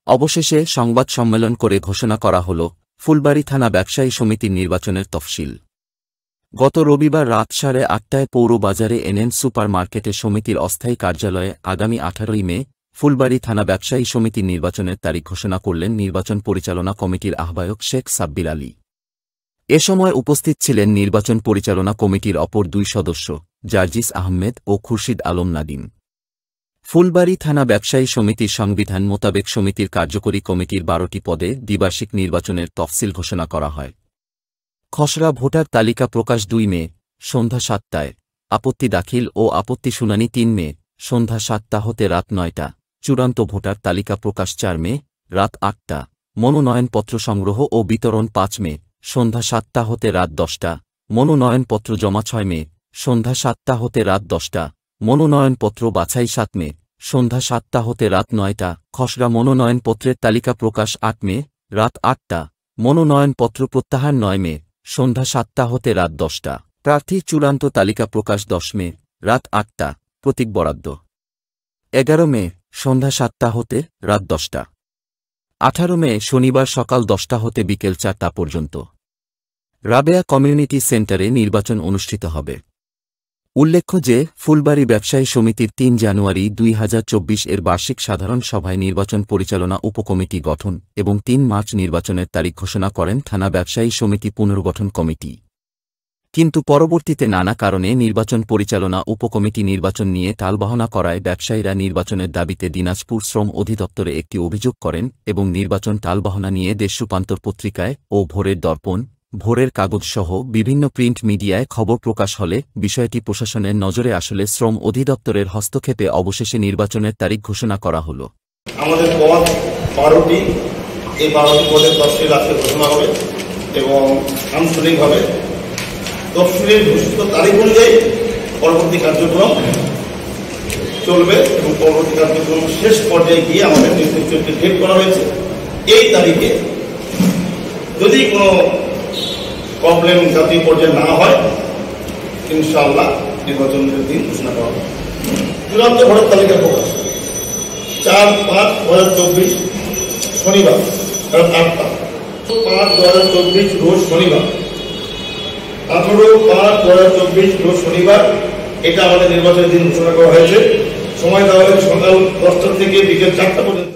অবশেষে সংবাদ সম্মেলন করে ঘোষণা করা হল ফুলবাড়ী থানা ব্যবসায়ী সমিতির নির্বাচনের তফসিল। গত রবিবার রাত 8:30টায় পৌর বাজারে এনএন সুপার মার্কেটে সমিতির অস্থায়ী কার্যালয়ে আগামী 18ই মে ফুলবাড়ী থানা ব্যবসায়ী সমিতির নির্বাচনের তারিখ ঘোষণা করলেন নির্বাচন পরিচালনা কমিটির আহ্বায়ক শেখ সাব্বির আলী। এ সময় উপস্থিত ছিলেন নির্বাচন পরিচালনা কমিটির অপর দুই সদস্য জার্জিস আহমেদ ও খুরশিদ আলম নাদিম। ফুলবাড়ী থানা ব্যবসায়ী সমিতির সংবিধান মোতাবেক সমিতির কার্যকরী কমিটির 12টি পদে দ্বিবার্ষিক নির্বাচনের তফসিল ঘোষণা করা হয়। খসড়া ভোটার তালিকা প্রকাশ 2 মে সন্ধ্যা 7টায়, আপত্তি দাখিল ও আপত্তি শুনানি 3 মে সন্ধ্যা 7টা হতে রাত 9টা, চূড়ান্ত ভোটার তালিকা প্রকাশ 4 মে রাত 8টা, মনোনয়নপত্র সংগ্রহ ও বিতরণ 5 মে সন্ধ্যা 7টা হতে রাত 10টা, মনোনয়নপত্র জমা 6 মে সন্ধ্যা 7টা হতে রাত 10টা, মনোনয়নপত্র বাছাই 7 মে সন্ধ্যা 7টা হতে রাত 9টা, খসড়া মনোনয়নপত্রের তালিকা প্রকাশ 8 মে রাত 8টা, মনোনয়নপত্র প্রত্যাহার 9 মে সন্ধ্যা 7টা হতে রাত 10টা, প্রার্থী চূড়ান্ত তালিকা প্রকাশ 10 মে রাত 8টা, প্রতীক বরাদ্দ 11 মে সন্ধ্যা 7টা হতে রাত 10টা, 18 মে শনিবার সকাল 10টা হতে বিকেল 4টা পর্যন্ত রাবেয়া কমিউনিটি সেন্টারে নির্বাচন অনুষ্ঠিত হবে। উল্লেখ্য যে ফুলবাড়ী ব্যবসায়ী সমিতির 3 জানুয়ারি 2024 এর বার্ষিক সাধারণ সভায় নির্বাচন পরিচালনা উপকমিটি গঠন এবং 3 মার্চ নির্বাচনের তারিখ ঘোষণা করেন থানা ব্যবসায়ী সমিতি পুনর্গঠন কমিটি। কিন্তু পরবর্তীতে নানা কারণে নির্বাচন পরিচালনা উপকমিটি নির্বাচন নিয়ে টালবাহানা করায় ব্যবসায়ীরা নির্বাচনের দাবিতে দিনাজপুর শ্রম অধিদপ্তরে একটি অভিযোগ করেন এবং নির্বাচন টালবাহানা নিয়ে দেশ রূপান্তর পত্রিকায় ও ভোরের দর্পণ, ভোরের কাগজসহ বিভিন্ন প্রিন্ট মিডিয়ায় খবর প্রকাশ হলে বিষয়টি প্রশাসনের নজরে আসলে শ্রম অধিদপ্তরের হস্তক্ষেপে অবশেষে নির্বাচনের তারিখ ঘোষণা করা হল। আমাদের পদ 12টি, এই 12টি পদের তফসিল আজকে ঘোষণা হবে এবং আনুষ্ঠানিকভাবে তফসিলের ঘোষিত তারিখ অনুযায়ী পরবর্তী কার্যক্রম চলবে এবং পরবর্তী কার্যক্রম শেষ পর্যায়ে গিয়ে আমাদের নির্দিষ্ট একটি ডেট করা হয়েছে। এই তারিখে যদি কোনো প্রবলেম জাতীয় পর্যায়ে না হয় ইনশাআল্লাহ নির্বাচনের দিন ঘোষণা করা হবে। চূড়ান্ত ভোটার তালিকা প্রকাশ 4/5/2024 শনিবার রাত 8টা, 5/2024 রোজ শনিবার, 18/5/2024 রোজ শনিবার এটা আমাদের নির্বাচনের দিন ঘোষণা করা হয়েছে। সময় দেওয়া হয়েছে সকাল 10টা থেকে বিকেল 4টা পর্যন্ত।